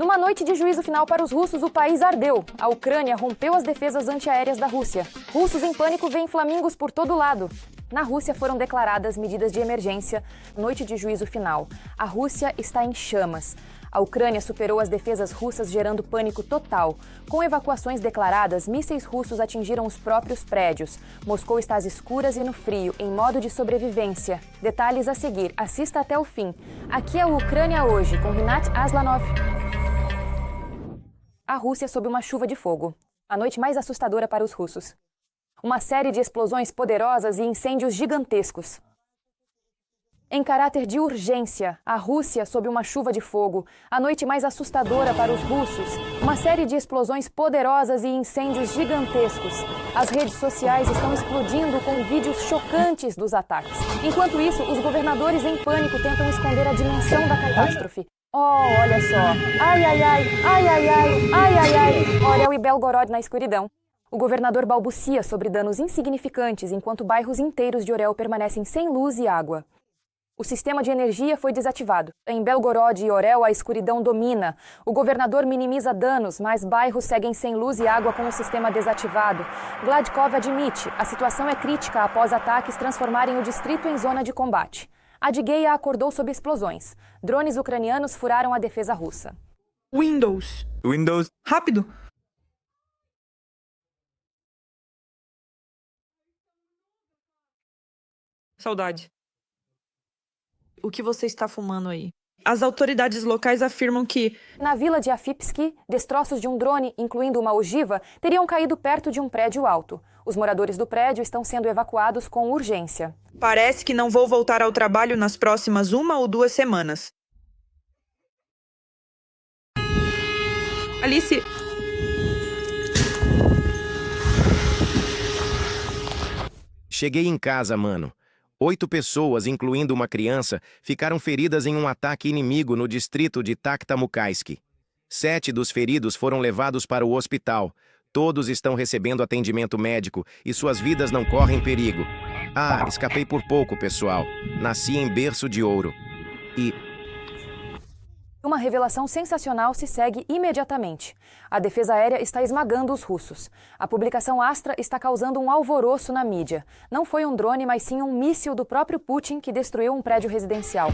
Numa noite de juízo final para os russos, o país ardeu. A Ucrânia rompeu as defesas antiaéreas da Rússia. Russos em pânico veem flamingos por todo lado. Na Rússia foram declaradas medidas de emergência. Noite de juízo final. A Rússia está em chamas. A Ucrânia superou as defesas russas, gerando pânico total. Com evacuações declaradas, mísseis russos atingiram os próprios prédios. Moscou está às escuras e no frio, em modo de sobrevivência. Detalhes a seguir. Assista até o fim. Aqui é a Ucrânia hoje, com Rinat Aslanov. A Rússia sob uma chuva de fogo. A noite mais assustadora para os russos. Uma série de explosões poderosas e incêndios gigantescos. Em caráter de urgência, a Rússia sob uma chuva de fogo. A noite mais assustadora para os russos. Uma série de explosões poderosas e incêndios gigantescos. As redes sociais estão explodindo com vídeos chocantes dos ataques. Enquanto isso, os governadores em pânico tentam esconder a dimensão da catástrofe. Oh, olha só. Ai, ai, ai, ai, ai, ai, ai, ai, ai. Orel e Belgorod na escuridão. O governador balbucia sobre danos insignificantes, enquanto bairros inteiros de Orel permanecem sem luz e água. O sistema de energia foi desativado. Em Belgorod e Orel, a escuridão domina. O governador minimiza danos, mas bairros seguem sem luz e água com o sistema desativado. Gladkov admite, a situação é crítica após ataques transformarem o distrito em zona de combate. Adigueia acordou sob explosões. Drones ucranianos furaram a defesa russa. Windows. Rápido. Saudade. O que você está fumando aí? As autoridades locais afirmam que... Na vila de Afipski, destroços de um drone, incluindo uma ogiva, teriam caído perto de um prédio alto. Os moradores do prédio estão sendo evacuados com urgência. Parece que não vou voltar ao trabalho nas próximas 1 ou 2 semanas. Alice... Cheguei em casa, mano. 8 pessoas, incluindo uma criança, ficaram feridas em um ataque inimigo no distrito de Takhtamukaisk. 7 dos feridos foram levados para o hospital. Todos estão recebendo atendimento médico e suas vidas não correm perigo. Ah, escapei por pouco, pessoal. Nasci em berço de ouro. E... Uma revelação sensacional se segue imediatamente. A defesa aérea está esmagando os russos. A publicação Astra está causando um alvoroço na mídia. Não foi um drone, mas sim um míssil do próprio Putin que destruiu um prédio residencial.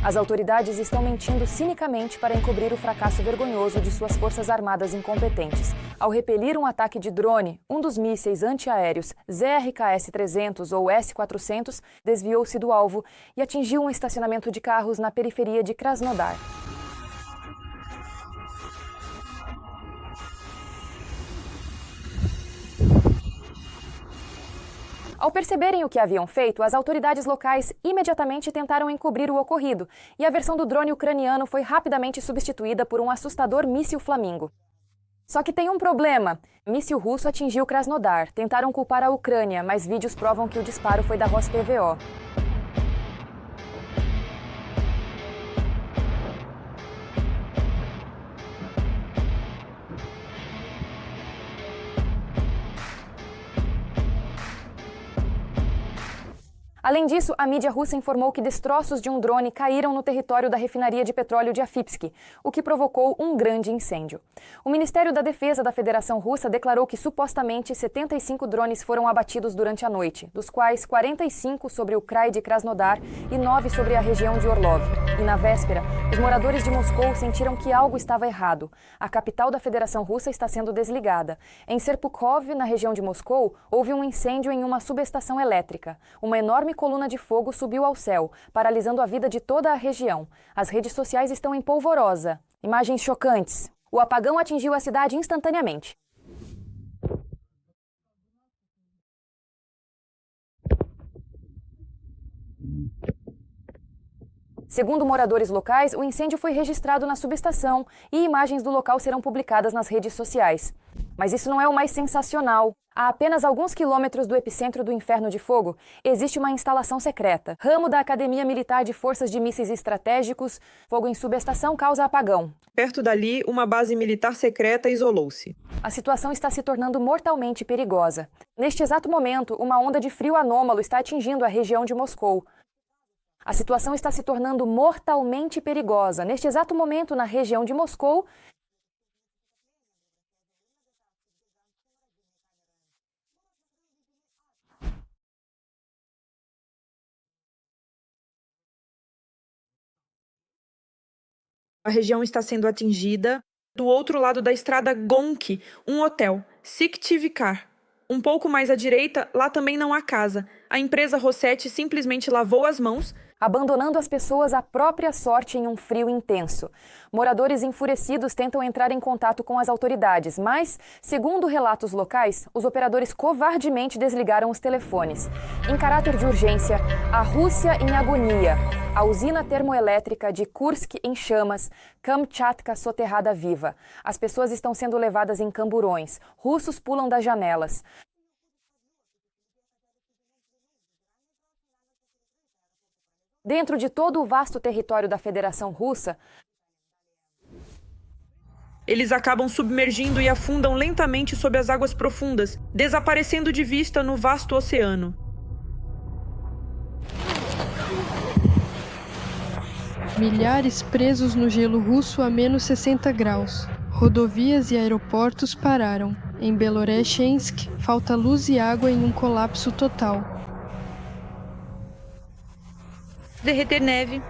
As autoridades estão mentindo cinicamente para encobrir o fracasso vergonhoso de suas forças armadas incompetentes. Ao repelir um ataque de drone, um dos mísseis antiaéreos ZRKS-300 ou S-400 desviou-se do alvo e atingiu um estacionamento de carros na periferia de Krasnodar. Ao perceberem o que haviam feito, as autoridades locais imediatamente tentaram encobrir o ocorrido, e a versão do drone ucraniano foi rapidamente substituída por um assustador míssil Flamingo. Só que tem um problema. Míssil russo atingiu Krasnodar. Tentaram culpar a Ucrânia, mas vídeos provam que o disparo foi da RosPVO. Além disso, a mídia russa informou que destroços de um drone caíram no território da refinaria de petróleo de Afipski, o que provocou um grande incêndio. O Ministério da Defesa da Federação Russa declarou que supostamente 75 drones foram abatidos durante a noite, dos quais 45 sobre o Krai de Krasnodar e 9 sobre a região de Orlov. E na véspera, os moradores de Moscou sentiram que algo estava errado. A capital da Federação Russa está sendo desligada. Em Serpukhov, na região de Moscou, houve um incêndio em uma subestação elétrica. Uma enorme coluna de fogo subiu ao céu, paralisando a vida de toda a região. As redes sociais estão em polvorosa. Imagens chocantes. O apagão atingiu a cidade instantaneamente. Segundo moradores locais, o incêndio foi registrado na subestação e imagens do local serão publicadas nas redes sociais. Mas isso não é o mais sensacional. A apenas alguns quilômetros do epicentro do Inferno de Fogo, existe uma instalação secreta. Ramo da Academia Militar de Forças de Mísseis Estratégicos. Fogo em subestação causa apagão. Perto dali, uma base militar secreta isolou-se. A situação está se tornando mortalmente perigosa. Neste exato momento, uma onda de frio anômalo está atingindo a região de Moscou. A situação está se tornando mortalmente perigosa. Neste exato momento, na região de Moscou, A região está sendo atingida. Do outro lado da estrada Gonki, um hotel, Siktivikar. Um pouco mais à direita, lá também não há casa. A empresa Rossetti simplesmente lavou as mãos, abandonando as pessoas à própria sorte em um frio intenso. Moradores enfurecidos tentam entrar em contato com as autoridades, mas, segundo relatos locais, os operadores covardemente desligaram os telefones. Em caráter de urgência, a Rússia em agonia, a usina termoelétrica de Kursk em chamas, Kamchatka soterrada viva. As pessoas estão sendo levadas em camburões, russos pulam das janelas. Dentro de todo o vasto território da Federação Russa, eles acabam submergindo e afundam lentamente sob as águas profundas, desaparecendo de vista no vasto oceano. Milhares presos no gelo russo a menos 60 graus. Rodovias e aeroportos pararam. Em Belorechensk, falta luz e água em um colapso total. Derreter neve.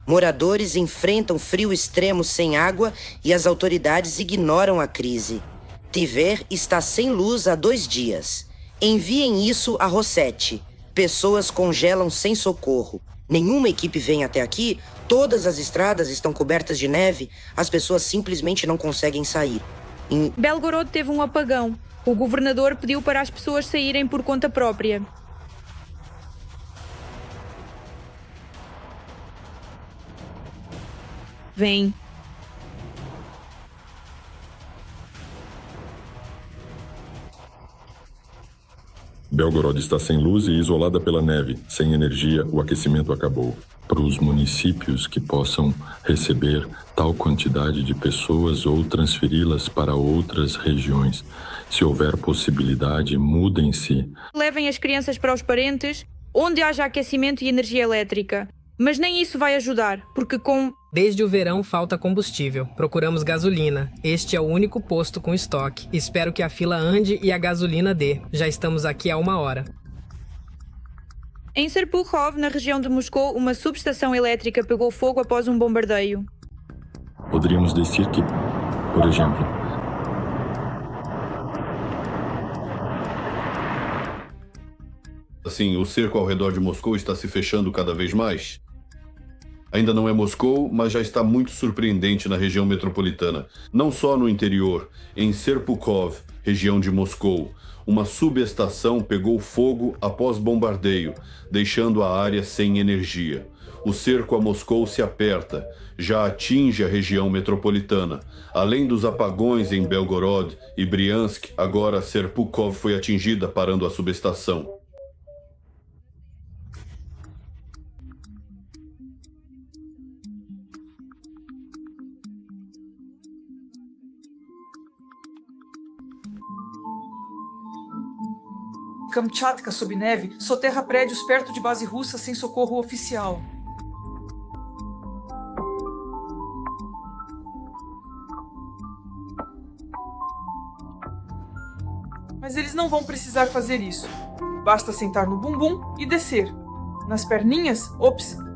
Moradores enfrentam frio extremo sem água e as autoridades ignoram a crise. Tver está sem luz há 2 dias. Enviem isso a Rossetti. Pessoas congelam sem socorro. Nenhuma equipe vem até aqui, todas as estradas estão cobertas de neve, as pessoas simplesmente não conseguem sair. Belgorod teve um apagão. O governador pediu para as pessoas saírem por conta própria. Vem. Belgorod está sem luz e isolada pela neve. Sem energia, o aquecimento acabou. Para os municípios que possam receber tal quantidade de pessoas ou transferi-las para outras regiões. Se houver possibilidade, mudem-se. Levem as crianças para os parentes, onde haja aquecimento e energia elétrica. Mas nem isso vai ajudar, porque Desde o verão falta combustível. Procuramos gasolina. Este é o único posto com estoque. Espero que a fila ande e a gasolina dê. Já estamos aqui há 1 hora. Em Serpukhov, na região de Moscou, uma subestação elétrica pegou fogo após um bombardeio. Poderíamos dizer que, por exemplo, assim, o cerco ao redor de Moscou está se fechando cada vez mais. Ainda não é Moscou, mas já está muito surpreendente na região metropolitana. Não só no interior, em Serpukhov, região de Moscou, uma subestação pegou fogo após bombardeio, deixando a área sem energia. O cerco a Moscou se aperta, já atinge a região metropolitana. Além dos apagões em Belgorod e Briansk, agora Serpukhov foi atingida, parando a subestação. Kamchatka sob neve soterra prédios perto de base russa sem socorro oficial. Mas eles não vão precisar fazer isso. Basta sentar no bumbum e descer. Nas perninhas,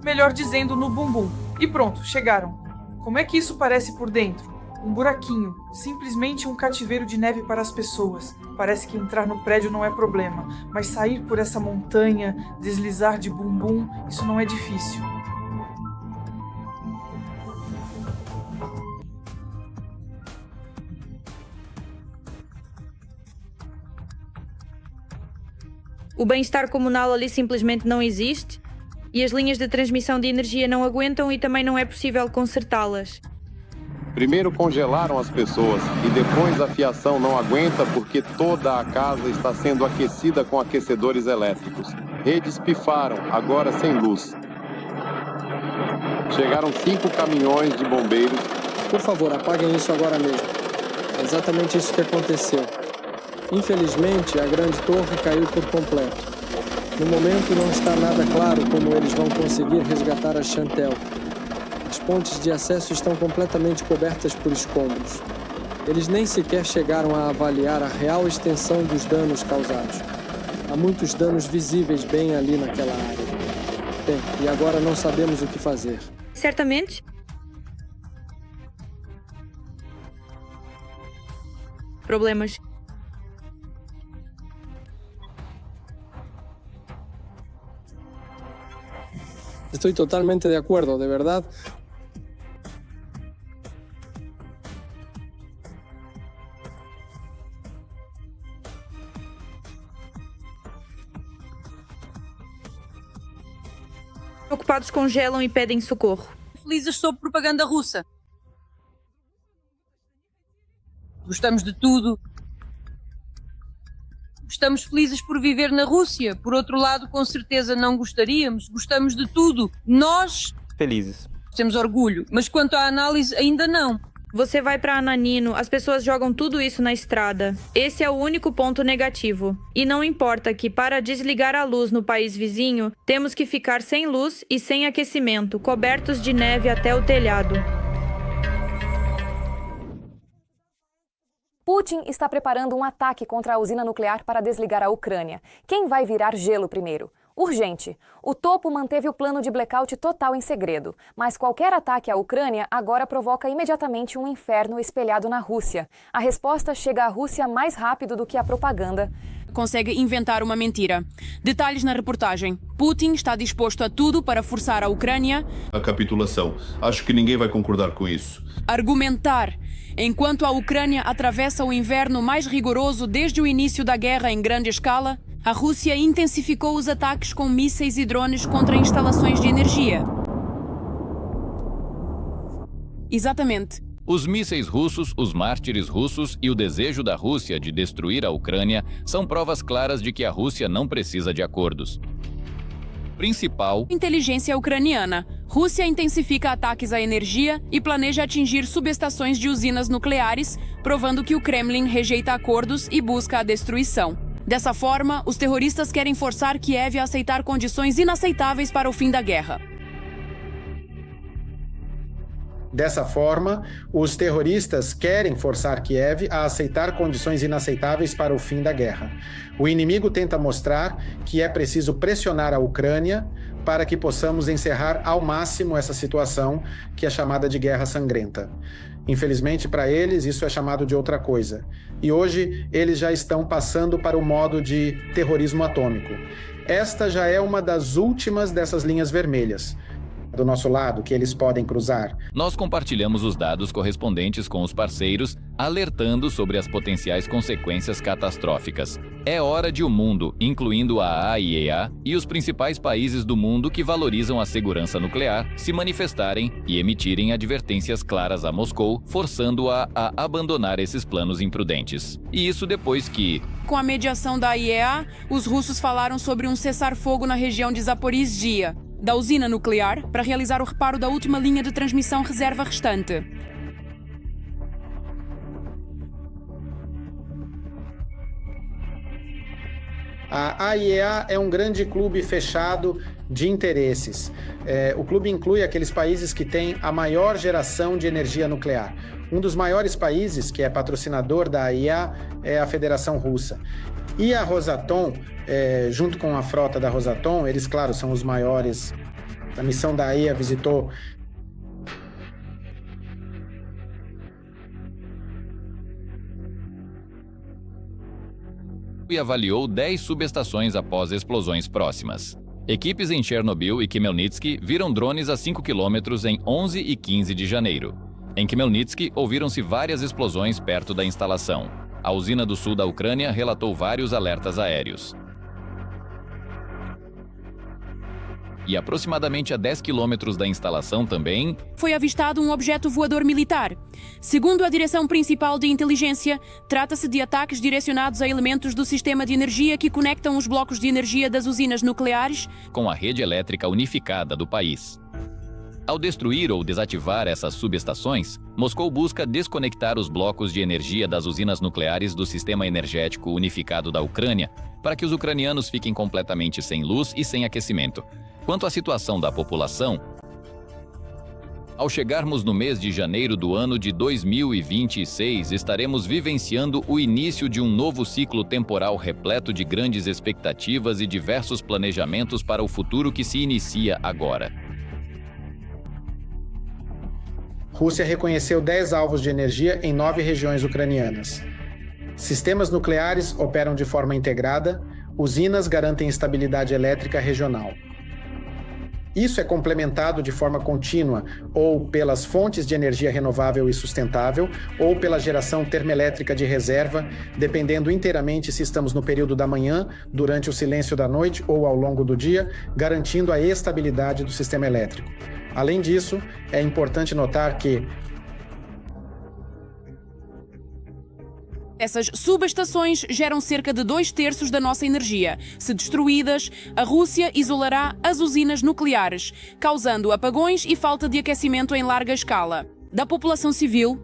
melhor dizendo, no bumbum. E pronto, chegaram. Como é que isso parece por dentro? Um buraquinho, simplesmente um cativeiro de neve para as pessoas. Parece que entrar no prédio não é problema, mas sair por essa montanha, deslizar de bumbum, isso não é difícil. O bem-estar comunal ali simplesmente não existe e as linhas de transmissão de energia não aguentam e também não é possível consertá-las. Primeiro congelaram as pessoas e depois a fiação não aguenta porque toda a casa está sendo aquecida com aquecedores elétricos. Redes pifaram, agora sem luz. Chegaram 5 caminhões de bombeiros. Por favor, apaguem isso agora mesmo. É exatamente isso que aconteceu. Infelizmente, a grande torre caiu por completo. No momento não está nada claro como eles vão conseguir resgatar a Chantel. As pontes de acesso estão completamente cobertas por escombros. Eles nem sequer chegaram a avaliar a real extensão dos danos causados. Há muitos danos visíveis bem ali naquela área. Bem, e agora não sabemos o que fazer. Certamente. Problemas. Estoy totalmente de acuerdo, de verdad. Ocupados congelam e pedem socorro. Felizes sob propaganda russa. Gostamos de tudo. Estamos felizes por viver na Rússia. Por outro lado, com certeza não gostaríamos. Gostamos de tudo. Nós... felizes. Temos orgulho. Mas quanto à análise, ainda não. Você vai para Ananino, as pessoas jogam tudo isso na estrada. Esse é o único ponto negativo. E não importa que, para desligar a luz no país vizinho, temos que ficar sem luz e sem aquecimento, cobertos de neve até o telhado. Putin está preparando um ataque contra a usina nuclear para desligar a Ucrânia. Quem vai virar gelo primeiro? Urgente. O topo manteve o plano de blackout total em segredo, mas qualquer ataque à Ucrânia agora provoca imediatamente um inferno espelhado na Rússia. A resposta chega à Rússia mais rápido do que a propaganda. Consegue inventar uma mentira. Detalhes na reportagem. Putin está disposto a tudo para forçar a Ucrânia a capitulação. Acho que ninguém vai concordar com isso. Argumentar. Enquanto a Ucrânia atravessa o inverno mais rigoroso desde o início da guerra em grande escala, a Rússia intensificou os ataques com mísseis e drones contra instalações de energia. Exatamente. Os mísseis russos, os mártires russos e o desejo da Rússia de destruir a Ucrânia são provas claras de que a Rússia não precisa de acordos. Principal: inteligência ucraniana. Rússia intensifica ataques à energia e planeja atingir subestações de usinas nucleares, provando que o Kremlin rejeita acordos e busca a destruição. Dessa forma, os terroristas querem forçar Kiev a aceitar condições inaceitáveis para o fim da guerra. Dessa forma, os terroristas querem forçar Kiev a aceitar condições inaceitáveis para o fim da guerra. O inimigo tenta mostrar que é preciso pressionar a Ucrânia para que possamos encerrar ao máximo essa situação que é chamada de guerra sangrenta. Infelizmente, para eles, isso é chamado de outra coisa. E hoje, eles já estão passando para o modo de terrorismo atômico. Esta já é uma das últimas dessas linhas vermelhas do nosso lado, que eles podem cruzar. Nós compartilhamos os dados correspondentes com os parceiros, alertando sobre as potenciais consequências catastróficas. É hora de o mundo, incluindo a AIEA e os principais países do mundo que valorizam a segurança nuclear, se manifestarem e emitirem advertências claras a Moscou, forçando-a a abandonar esses planos imprudentes. E isso depois que, com a mediação da AIEA, os russos falaram sobre um cessar-fogo na região de Zaporizhzhia, da usina nuclear, para realizar o reparo da última linha de transmissão reserva restante. A AIEA é um grande clube fechado de interesses. O clube inclui aqueles países que têm a maior geração de energia nuclear. Um dos maiores países, que é patrocinador da AIEA, é a Federação Russa. E a Rosatom, junto com a frota da Rosatom, eles, claro, são os maiores. A missão da AIEA visitou e avaliou 10 subestações após explosões próximas. Equipes em Chernobyl e Khmelnytsky viram drones a 5 quilômetros em 11 e 15 de janeiro. Em Khmelnytsky, ouviram-se várias explosões perto da instalação. A usina do sul da Ucrânia relatou vários alertas aéreos. E aproximadamente a 10 quilômetros da instalação também foi avistado um objeto voador militar. Segundo a Direção Principal de Inteligência, trata-se de ataques direcionados a elementos do sistema de energia que conectam os blocos de energia das usinas nucleares com a rede elétrica unificada do país. Ao destruir ou desativar essas subestações, Moscou busca desconectar os blocos de energia das usinas nucleares do sistema energético unificado da Ucrânia para que os ucranianos fiquem completamente sem luz e sem aquecimento. Quanto à situação da população, Ao chegarmos no mês de janeiro do ano de 2026, estaremos vivenciando o início de um novo ciclo temporal repleto de grandes expectativas e diversos planejamentos para o futuro que se inicia agora. Rússia reconheceu 10 alvos de energia em 9 regiões ucranianas. Sistemas nucleares operam de forma integrada, usinas garantem estabilidade elétrica regional. Isso é complementado de forma contínua ou pelas fontes de energia renovável e sustentável ou pela geração termoelétrica de reserva, dependendo inteiramente se estamos no período da manhã, durante o silêncio da noite ou ao longo do dia, garantindo a estabilidade do sistema elétrico. Além disso, é importante notar que essas subestações geram cerca de 2/3 da nossa energia. Se destruídas, a Rússia isolará as usinas nucleares, causando apagões e falta de aquecimento em larga escala. Da população civil,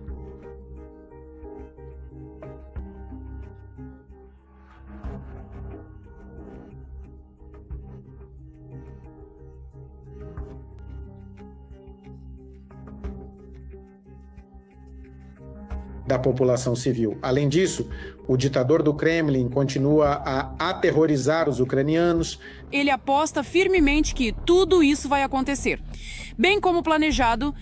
civil. Além disso, o ditador do Kremlin continua a aterrorizar os ucranianos. ele aposta firmemente que tudo isso vai acontecer. Bem como planejado,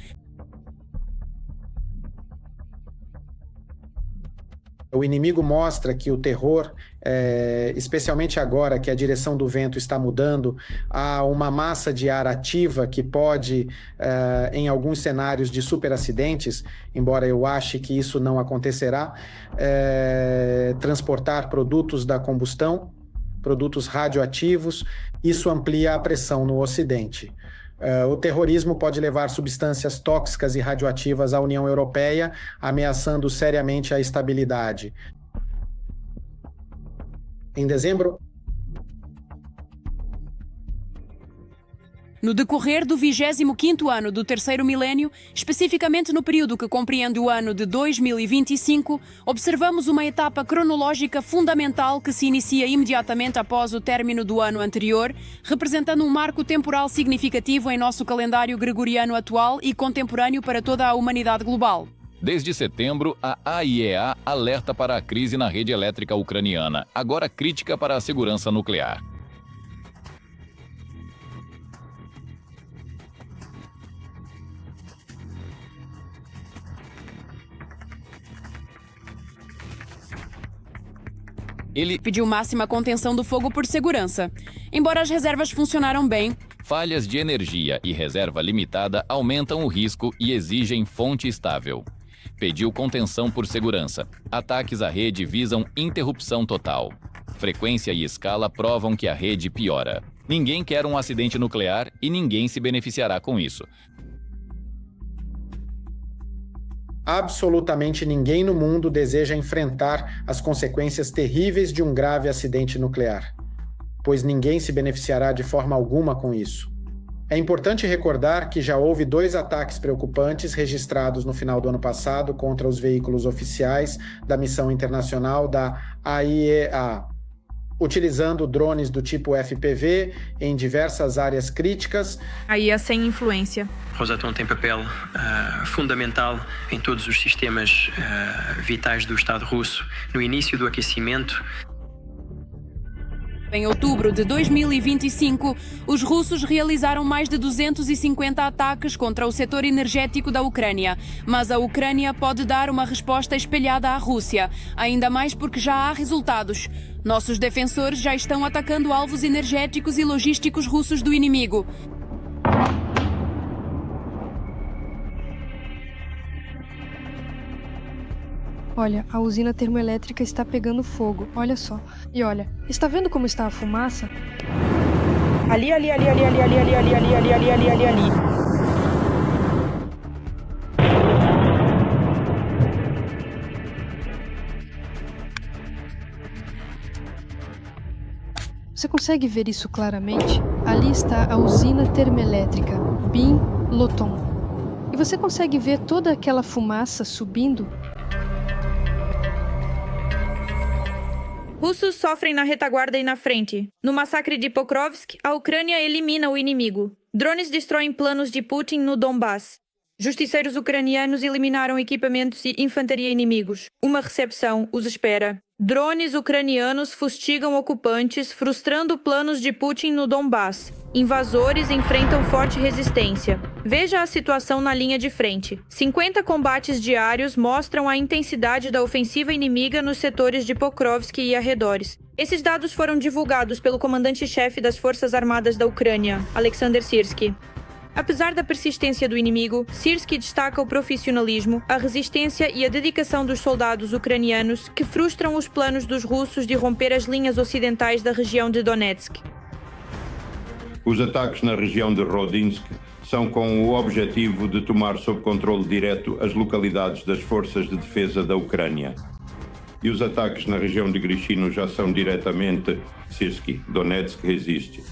O inimigo mostra que o terror, especialmente agora que a direção do vento está mudando, há uma massa de ar ativa que pode, em alguns cenários de superacidentes, embora eu ache que isso não acontecerá, transportar produtos da combustão, produtos radioativos. Isso amplia a pressão no Ocidente. O terrorismo pode levar substâncias tóxicas e radioativas à União Europeia, ameaçando seriamente a estabilidade. Em dezembro, no decorrer do 25º ano do terceiro milénio, especificamente no período que compreende o ano de 2025, observamos uma etapa cronológica fundamental que se inicia imediatamente após o término do ano anterior, representando um marco temporal significativo em nosso calendário gregoriano atual e contemporâneo para toda a humanidade global. Desde setembro, a AIEA alerta para a crise na rede elétrica ucraniana, agora crítica para a segurança nuclear. Ele pediu máxima contenção do fogo por segurança. Embora as reservas funcionaram bem, falhas de energia e reserva limitada aumentam o risco e exigem fonte estável. Pediu contenção por segurança. Ataques à rede visam interrupção total. Frequência e escala provam que a rede piora. Ninguém quer um acidente nuclear e ninguém se beneficiará com isso. Absolutamente ninguém no mundo deseja enfrentar as consequências terríveis de um grave acidente nuclear, pois ninguém se beneficiará de forma alguma com isso. É importante recordar que já houve 2 ataques preocupantes registrados no final do ano passado contra os veículos oficiais da missão internacional da AIEA, utilizando drones do tipo FPV em diversas áreas críticas. AIEA sem influência. Rosatom tem papel fundamental em todos os sistemas vitais do Estado russo. No início do aquecimento, em outubro de 2025, os russos realizaram mais de 250 ataques contra o setor energético da Ucrânia. Mas a Ucrânia pode dar uma resposta espelhada à Rússia, ainda mais porque já há resultados. Nossos defensores já estão atacando alvos energéticos e logísticos russos do inimigo. Olha, a usina termoelétrica está pegando fogo, olha só. E olha, está vendo como está a fumaça? Ali. Você consegue ver isso claramente? Ali está a usina termoelétrica, BIM Lotom. E você consegue ver toda aquela fumaça subindo? Russos sofrem na retaguarda e na frente. No massacre de Pokrovsk, a Ucrânia elimina o inimigo. Drones destroem planos de Putin no Donbass. Justiceiros ucranianos eliminaram equipamentos e infantaria inimigos. Uma recepção os espera. Drones ucranianos fustigam ocupantes, frustrando planos de Putin no Donbass. Invasores enfrentam forte resistência. Veja a situação na linha de frente. 50 combates diários mostram a intensidade da ofensiva inimiga nos setores de Pokrovsk e arredores. Esses dados foram divulgados pelo comandante-chefe das Forças Armadas da Ucrânia, Alexander Syrskyi. Apesar da persistência do inimigo, Syrskyi destaca o profissionalismo, a resistência e a dedicação dos soldados ucranianos que frustram os planos dos russos de romper as linhas ocidentais da região de Donetsk. Os ataques na região de Rodinsk são com o objetivo de tomar sob controle direto as localidades das forças de defesa da Ucrânia. E os ataques na região de Grishino já são diretamente Syrskyi. Donetsk resiste.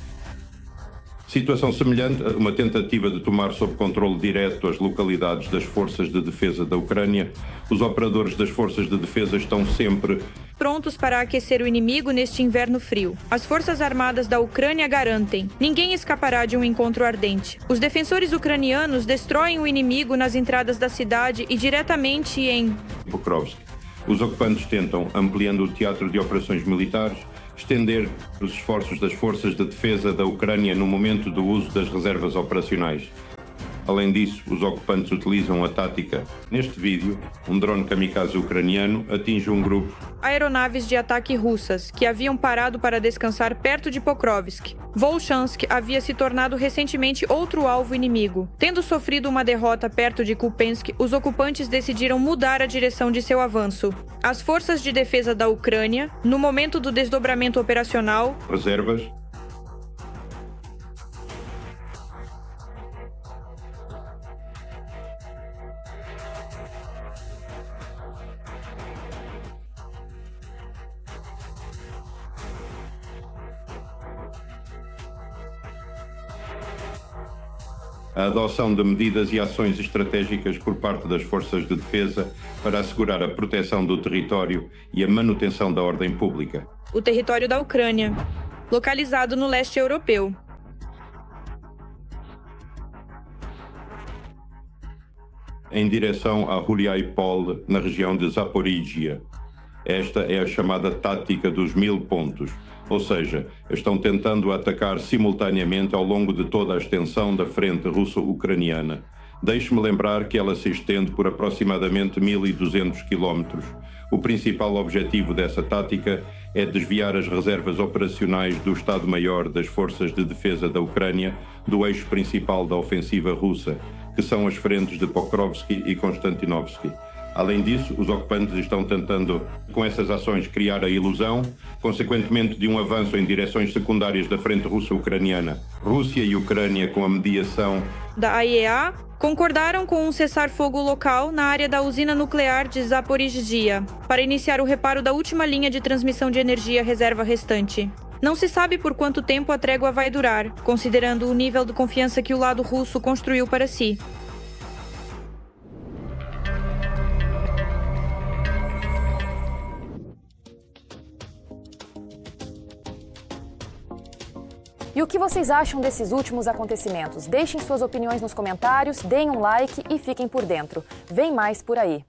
Situação semelhante a uma tentativa de tomar sob controle direto as localidades das forças de defesa da Ucrânia. Os operadores das forças de defesa estão sempre prontos para aquecer o inimigo neste inverno frio. As forças armadas da Ucrânia garantem: ninguém escapará de um encontro ardente. Os defensores ucranianos destroem o inimigo nas entradas da cidade e diretamente em Pokrovsk. Os ocupantes tentam, ampliando o teatro de operações militares, estender os esforços das forças de defesa da Ucrânia no momento do uso das reservas operacionais. Além disso, os ocupantes utilizam a tática. Neste vídeo, um drone kamikaze ucraniano atinge um grupo aeronaves de ataque russas, que haviam parado para descansar perto de Pokrovsk. Volchansk havia se tornado recentemente outro alvo inimigo. Tendo sofrido uma derrota perto de Kupiansk, os ocupantes decidiram mudar a direção de seu avanço. As forças de defesa da Ucrânia, no momento do desdobramento operacional, reservas a adoção de medidas e ações estratégicas por parte das forças de defesa para assegurar a proteção do território e a manutenção da ordem pública. O território da Ucrânia, localizado no leste europeu. Em direção a Huliaipol, na região de Zaporizhia. Esta é a chamada tática dos 1000 pontos. Ou seja, estão tentando atacar simultaneamente ao longo de toda a extensão da frente russo-ucraniana. Deixe-me lembrar que ela se estende por aproximadamente 1.200 quilómetros. O principal objetivo dessa tática é desviar as reservas operacionais do Estado-Maior das Forças de Defesa da Ucrânia do eixo principal da ofensiva russa, que são as frentes de Pokrovsk e Konstantinovsk. Além disso, os ocupantes estão tentando, com essas ações, criar a ilusão, consequentemente, de um avanço em direções secundárias da frente russo-ucraniana. Rússia e Ucrânia, com a mediação da AIEA, concordaram com um cessar-fogo local na área da usina nuclear de Zaporizhia, para iniciar o reparo da última linha de transmissão de energia reserva restante. Não se sabe por quanto tempo a trégua vai durar, considerando o nível de confiança que o lado russo construiu para si. E o que vocês acham desses últimos acontecimentos? Deixem suas opiniões nos comentários, deem um like e fiquem por dentro. Vem mais por aí!